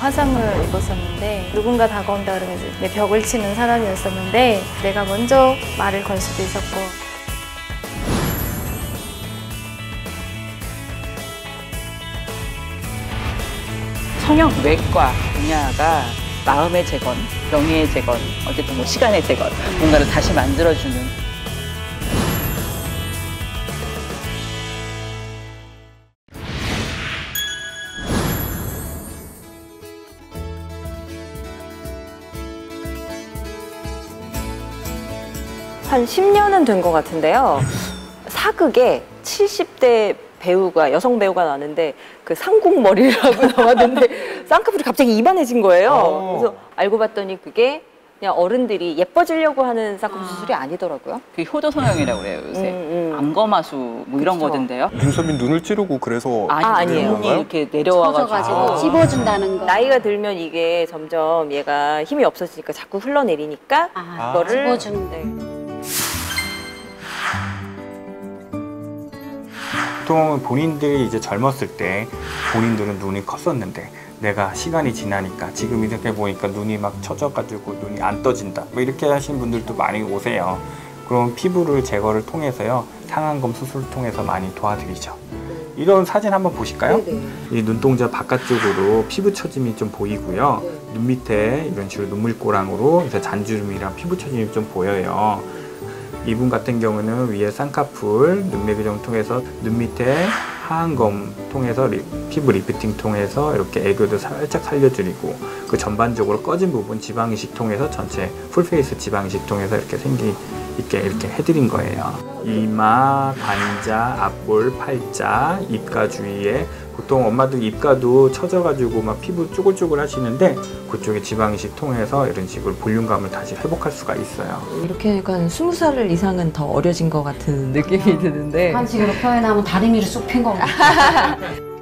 화상을 입었었는데 누군가 다가온다 그러면 내 벽을 치는 사람이었었는데 내가 먼저 말을 걸 수도 있었고. 성형외과 분야가 마음의 재건, 명예의 재건, 어쨌든 뭐 시간의 재건, 뭔가를 다시 만들어주는. 한 10년은 된 것 같은데요. 사극에 70대 배우가, 여성 배우가 나왔는데 그 상국머리라고 나왔는데 쌍꺼풀이 갑자기 이만해진 거예요. 그래서 알고 봤더니 그게 그냥 어른들이 예뻐지려고 하는 쌍꺼풀 수술이 아니더라고요. 그게 효도 성형이라고 그래요, 요새. 안검하수 뭐 이런 그쵸. 거던데요. 눈썹이 눈을 찌르고 그래서 아니에요. 눈이 이렇게 내려와가지고 찝어준다는 거. 나이가 들면 이게 점점 얘가 힘이 없어지니까 자꾸 흘러내리니까 그거를 찝어주는데. 보통 본인들이 이제 젊었을 때 본인들은 눈이 컸었는데 내가 시간이 지나니까 지금 이렇게 보니까 눈이 막 처져가지고 눈이 안 떠진다 뭐 이렇게 하시는 분들도 많이 오세요. 그럼 피부를 제거를 통해서요, 상안검 수술을 통해서 많이 도와드리죠. 이런 사진 한번 보실까요? 이 눈동자 바깥쪽으로 피부 처짐이 좀 보이고요. 눈 밑에 이런 식으로 눈물고랑으로 잔주름이랑 피부 처짐이 좀 보여요. 이분 같은 경우는 위에 쌍꺼풀, 눈매교정 통해서 눈 밑에 하안검 통해서 피부 리프팅 통해서 이렇게 애교도 살짝 살려드리고, 그 전반적으로 꺼진 부분 지방이식 통해서 전체 풀페이스 지방이식 통해서 이렇게 생기 있게 이렇게 해드린 거예요. 이마, 관자, 앞볼, 팔자, 입가 주위에 보통 엄마들 입가도 처져가지고 막 피부 쪼글쪼글 하시는데 그쪽에 지방이식 통해서 이런 식으로 볼륨감을 다시 회복할 수가 있어요. 이렇게 약간 20살 이상은 더 어려진 것 같은 느낌이 드는데 한식으로 표현하면 다리미를 쑥 핀 거 같아요.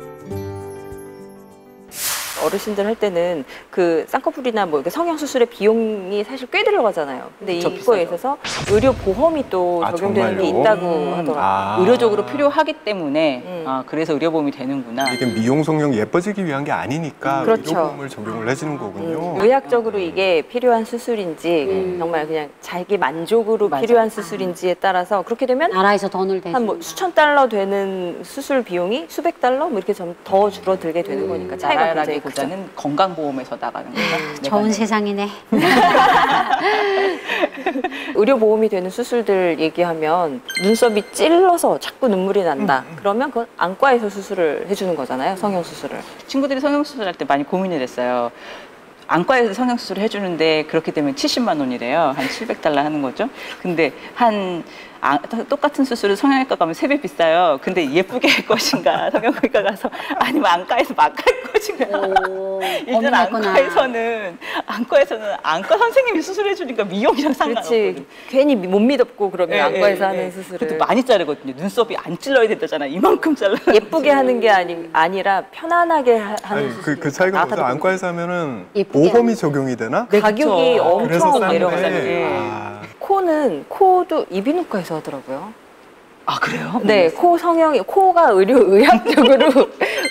어르신들 할 때는 그 쌍꺼풀이나 뭐 성형 수술의 비용이 사실 꽤 들어가잖아요. 근데 이거에 있어서 의료 보험이 또 적용되는 게 있다고 하더라고요. 의료적으로 필요하기 때문에 그래서 의료보험이 되는구나. 이게 미용 성형 예뻐지기 위한 게 아니니까 그렇죠. 의료보험을 적용을 해주는 거군요. 의학적으로 이게 필요한 수술인지 정말 그냥 자기 만족으로 필요한 수술인지에 따라서 그렇게 되면 나라에서 돈을 대주는 한 뭐 수천 달러 되는 수술 비용이 수백 달러 뭐 이렇게 좀 더 줄어들게 되는 거니까 차이가 굉장히 크죠. 보다는 건강보험에서 나가는 거죠. 좋은 세상이네. 의료보험이 되는 수술들 얘기하면 눈썹이 찔러서 자꾸 눈물이 난다. 그러면 그건 안과에서 수술을 해주는 거잖아요. 성형수술을. 친구들이 성형수술할 때 많이 고민을 했어요. 안과에서 성형수술을 해주는데 그렇게 되면 70만 원이래요. 한 700달러 하는 거죠. 근데 똑같은 수술을 성형외과 가면 3배 비싸요. 근데 예쁘게 할 것인가, 성형외과 가서 아니면 안과에서 막 할 것인가. 일단 안과에서는 안과 선생님이 수술해 주니까 미용이랑 상관없거든. 괜히 못 믿었고 그러면 안과에서 하는 수술을. 그래도 많이 자르거든요. 눈썹이 안 찔러야 된다잖아. 이만큼 잘라. 예쁘게 하는 게 아니라 편안하게 하는 수술. 그 차이가 뭐죠? 안과에서 하면은 예쁘게 보험이 적용이 되나? 네, 가격이 엄청 내려가잖아요. 코도 이비인후과에서 하더라고요. 아, 그래요? 네, 코 성형이, 코가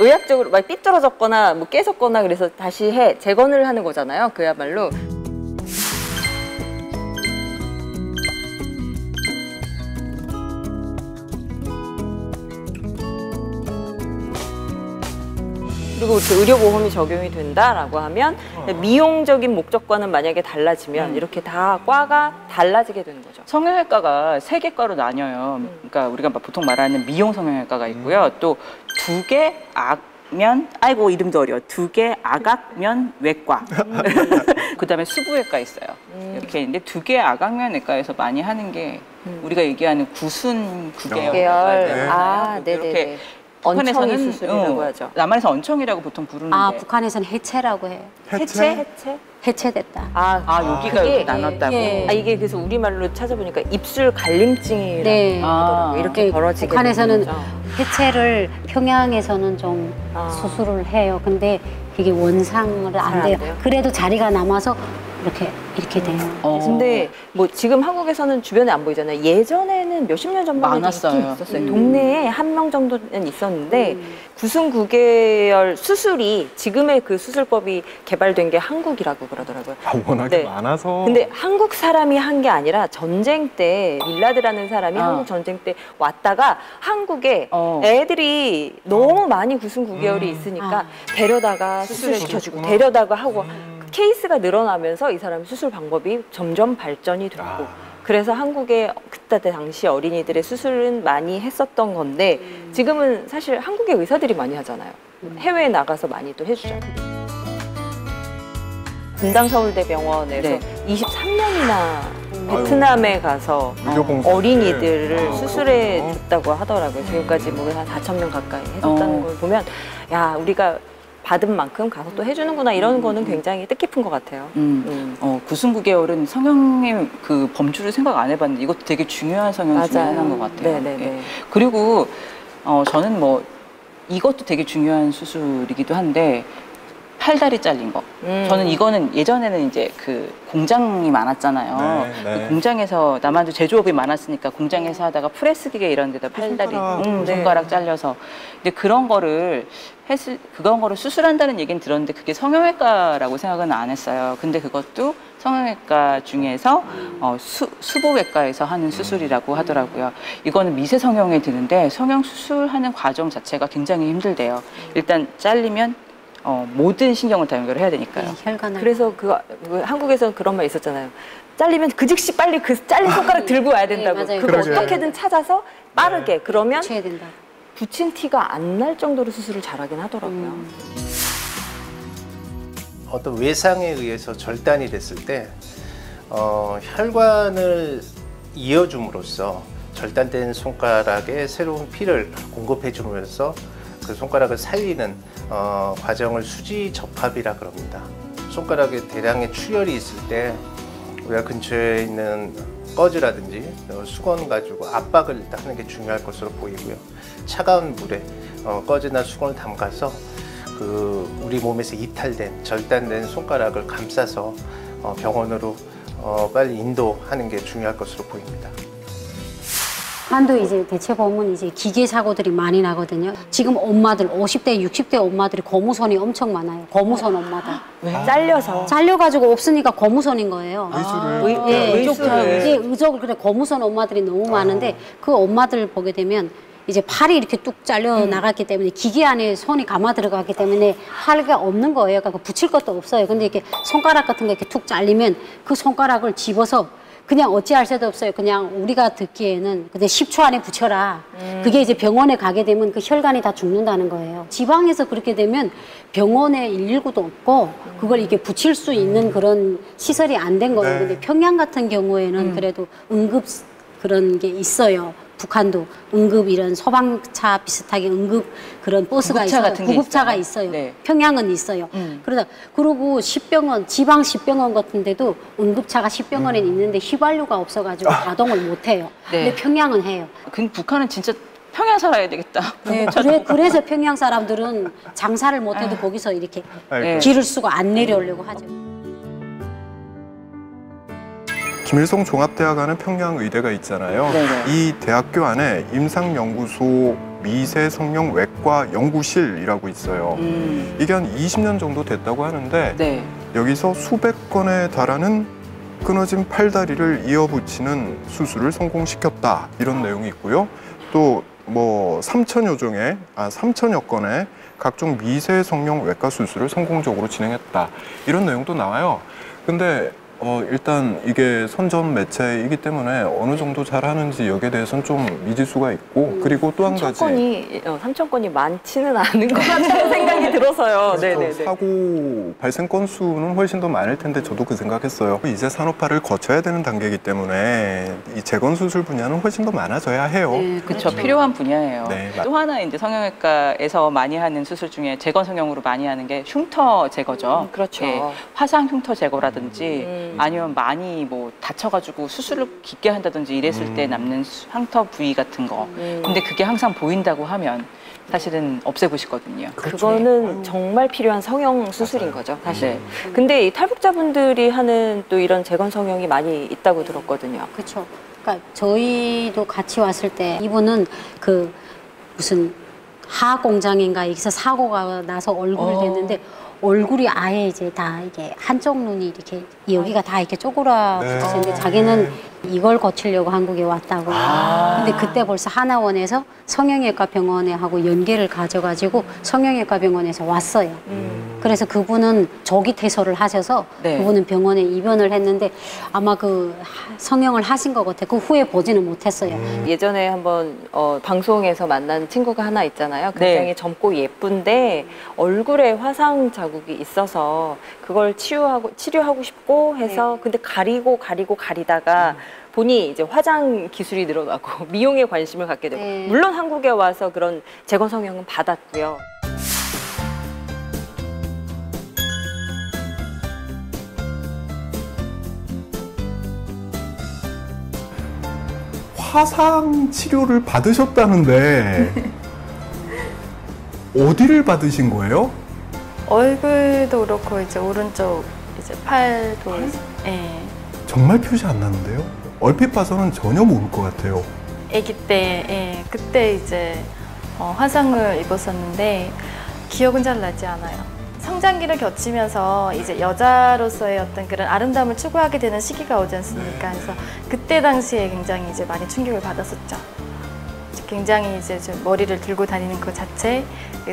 의학적으로 막 삐뚤어졌거나 뭐 깨졌거나 그래서 다시 재건을 하는 거잖아요. 그야말로. 그리고 이렇게 의료보험이 적용이 된다라고 하면 미용적인 목적과는 만약에 달라지면 이렇게 다 과가 달라지게 되는 거죠. 성형외과가 3개 과로 나뉘어요. 그러니까 우리가 보통 말하는 미용 성형외과가 있고요. 또 2개 악면, 아이고 이름도 어려워. 2개 악악면 외과. 그다음에 수부외과 있어요. 이렇게 있는데 2개 악악면 외과에서 많이 하는 게 우리가 얘기하는 구순 구계열. 네네네. 언청이 수술이라고 하죠. 남한에서 언청이라고 보통 부르는데. 북한에서는 해체라고 해요. 해체? 해체됐다. 여기가 이렇게 나눴다고? 이게 그래서 우리말로 찾아보니까 입술 갈림증이라고 하더라고요. 이렇게 벌어지게 북한에서는 해체를, 평양에서는 좀 수술을 해요. 근데 이게 원상을 안 돼요. 그래도 자리가 남아서 이렇게 이렇게 돼요. 근데 뭐 지금 한국에서는 주변에 안 보이잖아요. 예전에는 몇십 년 전만 해도 많았어요. 있긴 있었어요. 동네에 한 명 정도는 있었는데 구순구계열 수술이 지금의 그 수술법이 개발된 게 한국이라고 그러더라고요. 아, 워낙에 네. 많아서. 근데 한국 사람이 한 게 아니라 전쟁 때 밀라드라는 사람이 한국 전쟁 때 왔다가 한국에 애들이 너무 많이 구순구계열이 있으니까 데려다가 수술을 시켜주고 데려다가 하고 케이스가 늘어나면서 이 사람 수술 방법이 점점 발전이 됐고 그래서 한국의 그때 당시 어린이들의 수술은 많이 했었던 건데 지금은 사실 한국의 의사들이 많이 하잖아요. 해외에 나가서 많이 또 해주잖아요. 분당서울대병원에서 네. 23년이나 베트남에 가서 의료봉사. 어린이들을 수술해 줬다고 하더라고요. 지금까지 뭐 한 4,000명 가까이 해줬다는 걸 보면 야 우리가 받은 만큼 가서 또 해주는구나 이런 거는 굉장히 뜻깊은 것 같아요. 구순구계열은 성형의 그 범주를 생각 안 해봤는데 이것도 되게 중요한 성형 중에 맞아요. 하나인 것 같아요. 네네네. 예. 그리고 저는 뭐 이것도 되게 중요한 수술이기도 한데 팔다리 잘린 거. 저는 이거는 예전에는 이제 그 공장이 많았잖아요. 네, 네. 그 공장에서 남한도 제조업이 많았으니까 공장에서 하다가 프레스 기계 이런 데다 팔다리, 손가락 잘려서. 근데 그런 거를 수술한다는 얘기는 들었는데 그게 성형외과라고 생각은 안 했어요. 근데 그것도 성형외과 중에서 수보외과에서 하는 수술이라고 하더라고요. 이거는 미세 성형에 드는데 성형 수술하는 과정 자체가 굉장히 힘들대요. 일단 잘리면 모든 신경을 다 연결해야 되니까요. 혈관을. 그래서 그 한국에서는 그런 말 있었잖아요. 잘리면 그 즉시 빨리 그 잘린 손가락 들고 와야 된다고. 맞아요. 그거 그러게요. 어떻게든 찾아서 빠르게. 그러면 붙여야 된다. 붙인 티가 안 날 정도로 수술을 잘하긴 하더라고요. 어떤 외상에 의해서 절단이 됐을 때 혈관을 이어줌으로써 절단된 손가락에 새로운 피를 공급해 주면서 그 손가락을 살리는 과정을 수지 접합이라 그럽니다. 손가락에 대량의 출혈이 있을 때 우리가 근처에 있는 꺼즈라든지 수건 가지고 압박을 일단 하는 게 중요할 것으로 보이고요. 차가운 물에 꺼즈나 수건을 담가서 그 우리 몸에서 이탈된 절단된 손가락을 감싸서 병원으로 빨리 인도하는 게 중요할 것으로 보입니다. 한도 이제 대체 보면 이제 기계 사고들이 많이 나거든요. 지금 엄마들 50대, 60대 엄마들이 고무손이 엄청 많아요. 고무손 엄마들. 잘려서. 잘려가지고 없으니까 고무손인 거예요. 의술을. 예, 의술을. 이제 의족을 그래 고무손 엄마들이 너무 많은데 그 엄마들 보게 되면 이제 팔이 이렇게 뚝 잘려 나갔기 때문에 기계 안에 손이 감아 들어갔기 때문에 할가 없는 거예요. 그러니까 붙일 것도 없어요. 근데 이렇게 손가락 같은 거 이렇게 툭 잘리면 그 손가락을 집어서 그냥 어찌할 새도 없어요. 그냥 우리가 듣기에는 근데 10초 안에 붙여라. 그게 이제 병원에 가게 되면 그 혈관이 다 죽는다는 거예요. 지방에서 그렇게 되면 병원에 119도 없고 그걸 이렇게 붙일 수 있는 그런 시설이 안 된 거예요. 네. 근데 평양 같은 경우에는 그래도 응급 그런 게 있어요. 북한도 응급 이런 소방차 비슷하게 응급 그런 버스가 구급차 있어요. 같은 게 구급차가 있어요? 있어요. 네. 평양은 있어요. 그리고 십병원, 지방 십병원 같은 데도 응급차가 십병원에 있는데 휘발유가 없어가지고 가동을 못 해요. 네. 근데 평양은 해요. 근데 북한은 진짜 평양 살아야 되겠다. 네, 그래서 평양 사람들은 장사를 못 해도 거기서 이렇게 아이고. 길을 쓰고 안 내려오려고 하죠. 김일성 종합대학안에 평양의대가 있잖아요. 네네. 이 대학교 안에 임상연구소 미세성형외과 연구실이라고 있어요. 이게 한 20년 정도 됐다고 하는데 네. 여기서 수백 건에 달하는 끊어진 팔다리를 이어붙이는 수술을 성공시켰다 이런 내용이 있고요. 또 뭐 3천여 건의 각종 미세성형외과 수술을 성공적으로 진행했다 이런 내용도 나와요. 근데 일단 이게 선전 매체이기 때문에 어느 정도 잘하는지 여기에 대해서는 좀 미지수가 있고 그리고 또 한 가지 3,000건이 많지는 않은 것 같다는 생각이 들어서요. 네네네. 사고 발생 건수는 훨씬 더 많을 텐데 저도 그 생각했어요. 이제 산업화를 거쳐야 되는 단계이기 때문에 이 재건 수술 분야는 훨씬 더 많아져야 해요. 네, 그렇죠. 필요한 분야예요. 네, 또 하나 이제 성형외과에서 많이 하는 수술 중에 재건 성형으로 많이 하는 게 흉터 제거죠. 그렇죠. 예, 화상 흉터 제거라든지 아니면 많이 뭐 다쳐가지고 수술을 깊게 한다든지 이랬을 때 남는 흉터 부위 같은 거. 근데 그게 항상 보인다고 하면 사실은 없애고 싶거든요. 그거는 정말 필요한 성형 수술인 거죠, 사실. 근데 이 탈북자분들이 하는 또 이런 재건 성형이 많이 있다고 들었거든요. 그렇죠. 그러니까 저희도 같이 왔을 때 이분은 그 무슨 화학 공장인가 여기서 사고가 나서 얼굴을 댔는데 얼굴이 아예 이제 다 이게 한쪽 눈이 이렇게 여기가 다 이렇게 쪼그라졌는데 자기는 이걸 고치려고 한국에 왔다고. 근데 그때 벌써 하나원에서 성형외과 병원에 하고 연계를 가져가지고 성형외과 병원에서 왔어요. 그래서 그분은 조기 퇴소를 하셔서 그분은 병원에 입원을 했는데 아마 그 성형을 하신 것 같아요. 그 후에 보지는 못했어요. 예전에 한번 방송에서 만난 친구가 하나 있잖아요. 굉장히 젊고 예쁜데 얼굴에 화상 자국이 있어서 그걸 치료하고 싶고 해서 근데 가리다가 보니 이제 화장 기술이 늘어나고 미용에 관심을 갖게 되고 물론 한국에 와서 그런 재건 성형은 받았고요. 화상 치료를 받으셨다는데 어디를 받으신 거예요? 얼굴도 그렇고 이제 오른쪽 이제 팔도 정말 표시 안 나는데요? 얼핏 봐서는 전혀 모를 것 같아요. 아기 때 그때 이제 화상을 입었었는데 기억은 잘 나지 않아요. 성장기를 겪으면서 이제 여자로서의 어떤 그런 아름다움을 추구하게 되는 시기가 오지 않습니까? 그래서 그때 당시에 굉장히 이제 많이 충격을 받았었죠. 굉장히 이제 좀 머리를 들고 다니는 그 자체,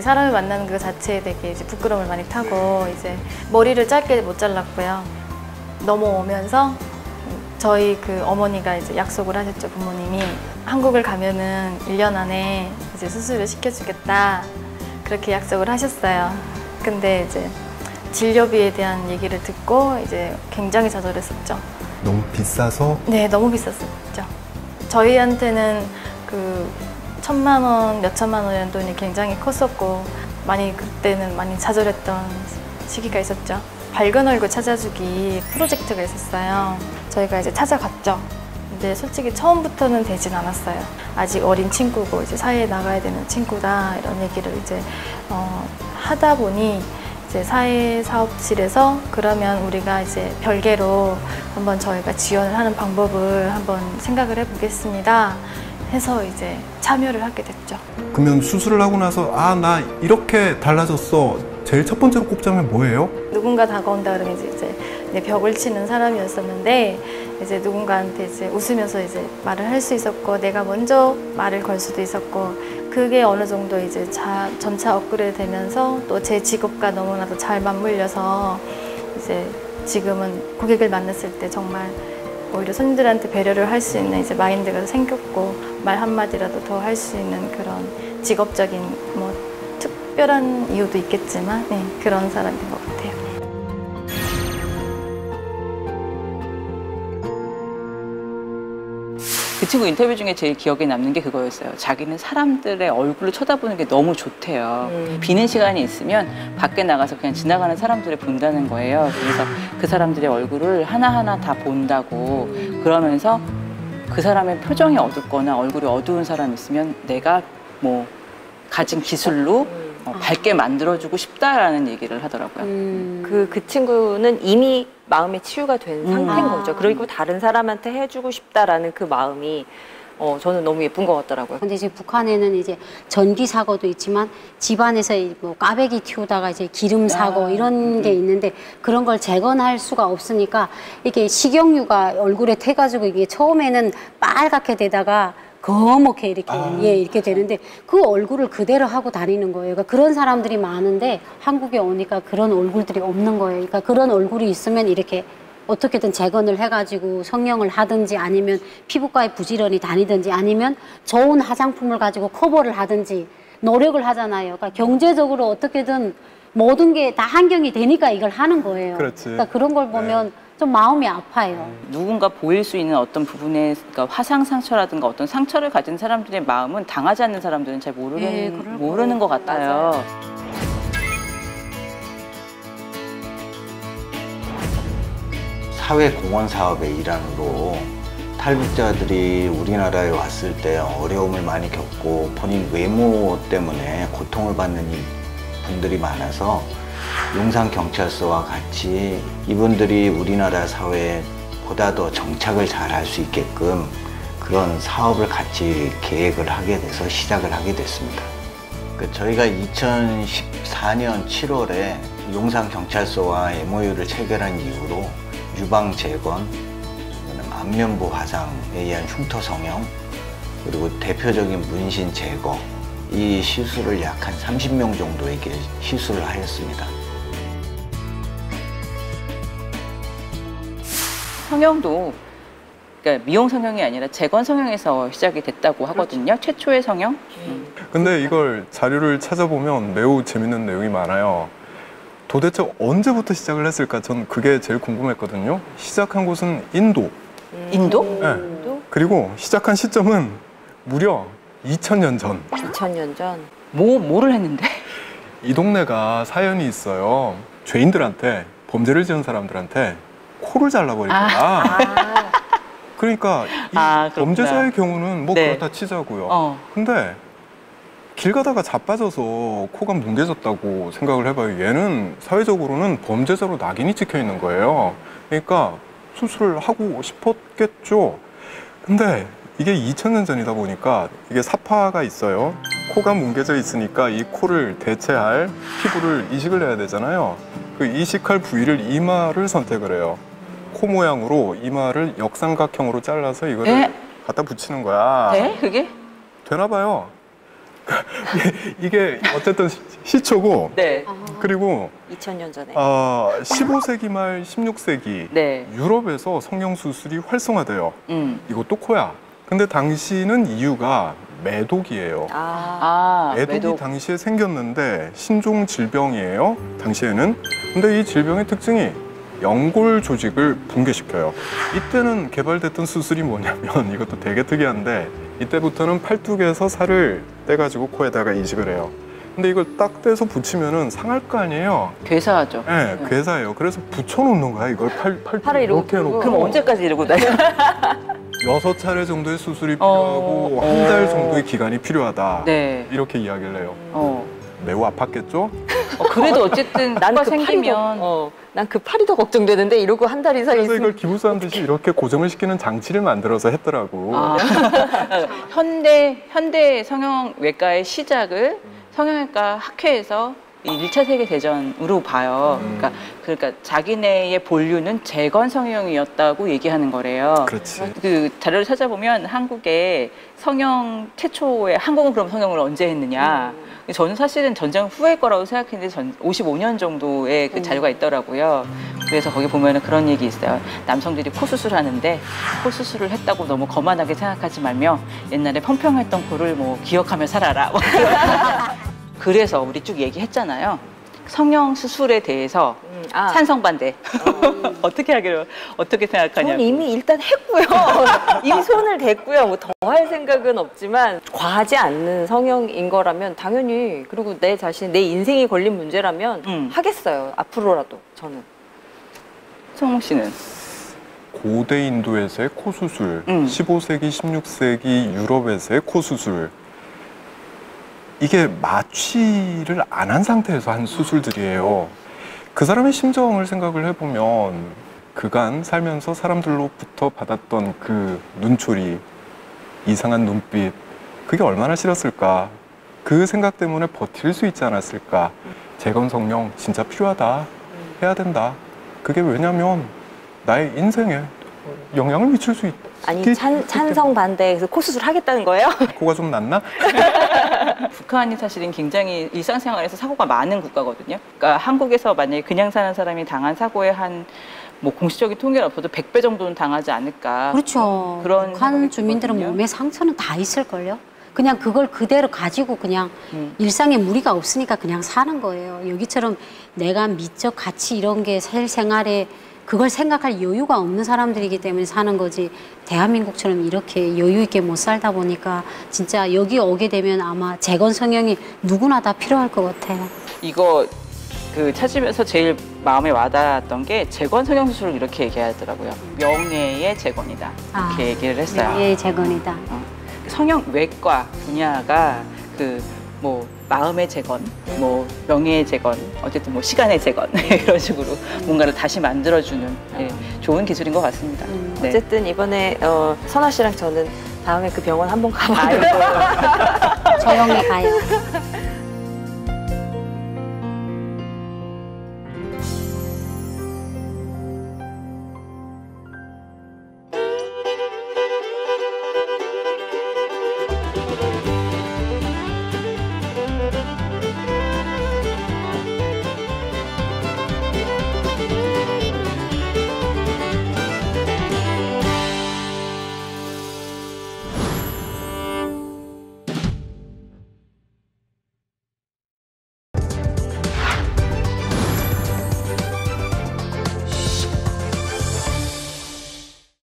사람을 만나는 그 자체에 되게 이제 부끄러움을 많이 타고 이제 머리를 짧게 못 잘랐고요. 넘어오면서 저희 그 어머니가 이제 약속을 하셨죠, 부모님이. 한국을 가면은 1년 안에 이제 수술을 시켜주겠다. 그렇게 약속을 하셨어요. 근데 이제 진료비에 대한 얘기를 듣고 이제 굉장히 좌절했었죠. 너무 비싸서? 네, 너무 비쌌었죠. 저희한테는 그 1,000만 원, 몇천만 원이라는 돈이 굉장히 컸었고 그때는 많이 좌절했던 시기가 있었죠. 밝은 얼굴 찾아주기 프로젝트가 있었어요. 저희가 이제 찾아갔죠. 근데 솔직히 처음부터는 되진 않았어요. 아직 어린 친구고 이제 사회에 나가야 되는 친구다 이런 얘기를 이제 하다 보니 이제 사회사업실에서 그러면 우리가 이제 별개로 한번 저희가 지원을 하는 방법을 한번 생각을 해보겠습니다. 해서 이제 참여를 하게 됐죠. 그러면 수술을 하고 나서 나 이렇게 달라졌어. 제일 첫 번째로 꼽자면 뭐예요? 누군가 다가온다 그러면 이제 내 벽을 치는 사람이었었는데 이제 누군가한테 이제 웃으면서 이제 말을 할 수 있었고 내가 먼저 말을 걸 수도 있었고 그게 어느 정도 이제 점차 업그레이드 되면서 또 제 직업과 너무나도 잘 맞물려서 이제 지금은 고객을 만났을 때 정말 오히려 손님들한테 배려를 할 수 있는 이제 마인드가 생겼고 말 한마디라도 더 할 수 있는 그런 직업적인 뭐 특별한 이유도 있겠지만 그런 사람인 것 같아요. 그 친구 인터뷰 중에 제일 기억에 남는 게 그거였어요. 자기는 사람들의 얼굴을 쳐다보는 게 너무 좋대요. 비는 시간이 있으면 밖에 나가서 그냥 지나가는 사람들을 본다는 거예요. 그래서 그 사람들의 얼굴을 하나하나 다 본다고 그러면서 그 사람의 표정이 어둡거나 얼굴이 어두운 사람이 있으면 내가 뭐 가진 기술로 밝게 만들어주고 싶다라는 얘기를 하더라고요. 그 친구는 이미 마음의 치유가 된 상태인 거죠. 그리고 다른 사람한테 해주고 싶다라는 그 마음이 저는 너무 예쁜 것 같더라고요. 근데 이제 북한에는 이제 전기 사고도 있지만 집안에서 뭐 까베기 튀우다가 이제 기름 사고 이런 게 있는데 그런 걸 재건할 수가 없으니까 이게 식용유가 얼굴에 태가지고 이게 처음에는 빨갛게 되다가 거먹게 이렇게 이렇게 되는데 그 얼굴을 그대로 하고 다니는 거예요. 그러니까 그런 사람들이 많은데 한국에 오니까 그런 얼굴들이 없는 거예요. 그러니까 그런 얼굴이 있으면 이렇게 어떻게든 재건을 해가지고 성형을 하든지 아니면 피부과에 부지런히 다니든지 아니면 좋은 화장품을 가지고 커버를 하든지 노력을 하잖아요. 그러니까 경제적으로 어떻게든 모든 게 다 환경이 되니까 이걸 하는 거예요. 그렇지. 그러니까 그런 걸 보면 좀 마음이 아파요. 누군가 보일 수 있는 어떤 부분에 그러니까 화상 상처라든가 어떤 상처를 가진 사람들의 마음은 당하지 않는 사람들은 잘 모르는 것 같아요. 맞아요. 사회 공헌 사업의 일환으로 탈북자들이 우리나라에 왔을 때 어려움을 많이 겪고 본인 외모 때문에 고통을 받는 분들이 많아서 용산경찰서와 같이 이분들이 우리나라 사회에 보다 더 정착을 잘 할 수 있게끔 그런 사업을 같이 계획을 하게 돼서 시작을 하게 됐습니다. 저희가 2014년 7월에 용산경찰서와 MOU를 체결한 이후로 유방 재건, 안면부 화상에 의한 흉터 성형, 그리고 대표적인 문신 제거, 이 시술을 약 한 30명 정도에게 시술을 하였습니다. 성형도 그러니까 미용 성형이 아니라 재건 성형에서 시작이 됐다고 하거든요. 최초의 성형. 근데 이걸 자료를 찾아보면 매우 재밌는 내용이 많아요. 도대체 언제부터 시작을 했을까? 전 그게 제일 궁금했거든요. 시작한 곳은 인도. 인도? 네. 그리고 시작한 시점은 무려 2000년 전. 2000년 전. 뭐를 했는데? 이 동네가 사연이 있어요. 죄인들한테, 범죄를 지은 사람들한테 코를 잘라버린 거야. 그러니까 이 범죄자의 경우는 뭐 네. 그렇다 치자고요. 근데 길 가다가 자빠져서 코가 뭉개졌다고 생각을 해봐요. 얘는 사회적으로는 범죄자로 낙인이 찍혀 있는 거예요. 그러니까 수술을 하고 싶었겠죠. 근데 이게 2000년 전이다 보니까 이게 사파가 있어요. 코가 뭉개져 있으니까 이 코를 대체할 피부를 이식을 해야 되잖아요. 그 이식할 부위를 이마를 선택을 해요. 코 모양으로 이마를 역삼각형으로 잘라서 이거를 갖다 붙이는 거야. 네? 그게? 되나 봐요. 이게 어쨌든 시초고. 네. 그리고 2000년 전에. 15세기 말 16세기 네. 유럽에서 성형 수술이 활성화돼요. 이것도 코야. 근데 당시는 이유가 매독이에요. 매독이 매독. 당시에 생겼는데 신종 질병이에요. 당시에는. 근데 이 질병의 특징이 연골 조직을 붕괴시켜요. 이때는 개발됐던 수술이 뭐냐면 이것도 되게 특이한데 이때부터는 팔뚝에서 살을 떼가지고 코에다가 이식을 해요. 근데 이걸 딱 떼서 붙이면은 상할 거 아니에요. 괴사하죠. 네, 괴사예요. 그래서 붙여놓는 거야. 이걸 팔뚝에 이렇게 해놓고. 그럼 언제까지 이러고 다녀? 6차례 정도의 수술이 필요하고 한 달 정도의 기간이 필요하다. 네. 이렇게 이야기를 해요. 매우 아팠겠죠? 그래도 어쨌든 난 생기면 난 그 팔이 더 걱정되는데 이러고 한 달 이상 그래서 있으면 이걸 기부스한 듯이 이렇게 고정을 시키는 장치를 만들어서 했더라고. 현대 성형외과의 시작을 성형외과 학회에서 이 1차 세계대전으로 봐요. 그러니까 자기네의 본류는 재건 성형이었다고 얘기하는 거래요. 그렇지. 그 자료를 찾아보면 한국의 성형 최초의 한국은 그럼 성형을 언제 했느냐. 저는 사실은 전쟁 후의 거라고 생각했는데 55년 정도의 그 자료가 있더라고요. 그래서 거기 보면은 그런 얘기 있어요. 남성들이 코 수술하는데 코 수술을 했다고 너무 거만하게 생각하지 말며 옛날에 평평했던 코를 뭐 기억하며 살아라. 그래서 우리 쭉 얘기했잖아요. 성형 수술에 대해서 찬성 반대. 어떻게 생각하냐고. 저는 이미 일단 했고요. 이미 손을 댔고요. 뭐 더 할 생각은 없지만 과하지 않는 성형인 거라면 당연히, 그리고 내 자신, 내 인생이 걸린 문제라면 하겠어요. 앞으로라도 저는. 성웅 씨는? 고대 인도에서의 코 수술, 15세기, 16세기 유럽에서의 코 수술. 이게 마취를 안 한 상태에서 한 수술들이에요. 그 사람의 심정을 생각을 해보면 그간 살면서 사람들로부터 받았던 그 눈초리, 이상한 눈빛, 그게 얼마나 싫었을까. 그 생각 때문에 버틸 수 있지 않았을까. 재건 성형 진짜 필요하다. 해야 된다. 그게 왜냐면 나의 인생에 영향을 미칠 수 있다. 아니 찬성 반대해서 코 수술 하겠다는 거예요? 코가 좀 났나? 북한이 사실은 굉장히 일상생활에서 사고가 많은 국가거든요. 그러니까 한국에서 만약에 그냥 사는 사람이 당한 사고의 뭐 공식적인 통계는 없어도 100배 정도는 당하지 않을까. 그렇죠. 그런 북한 주민들은 몸에 상처는 다 있을걸요. 그냥 그걸 그대로 가지고 그냥 일상에 무리가 없으니까 그냥 사는 거예요. 여기처럼 내가 미적 가치 이런 게 실생활에 그걸 생각할 여유가 없는 사람들이기 때문에 사는 거지, 대한민국처럼 이렇게 여유 있게 못 살다 보니까 진짜 여기 오게 되면 아마 재건 성형이 누구나 다 필요할 것 같아요. 이거 그 찾으면서 제일 마음에 와닿았던 게 재건 성형수술을 이렇게 얘기하더라고요. 명예의 재건이다. 이렇게 얘기를 했어요. 명예의 재건이다. 성형외과 분야가 그 뭐 마음의 재건, 뭐 명예의 재건, 어쨌든 뭐 시간의 재건 이런 식으로 뭔가를 다시 만들어주는 예, 좋은 기술인 것 같습니다. 네. 어쨌든 이번에 선아 씨랑 저는 다음에 그 병원 한번 가봐요. 조용히 가요.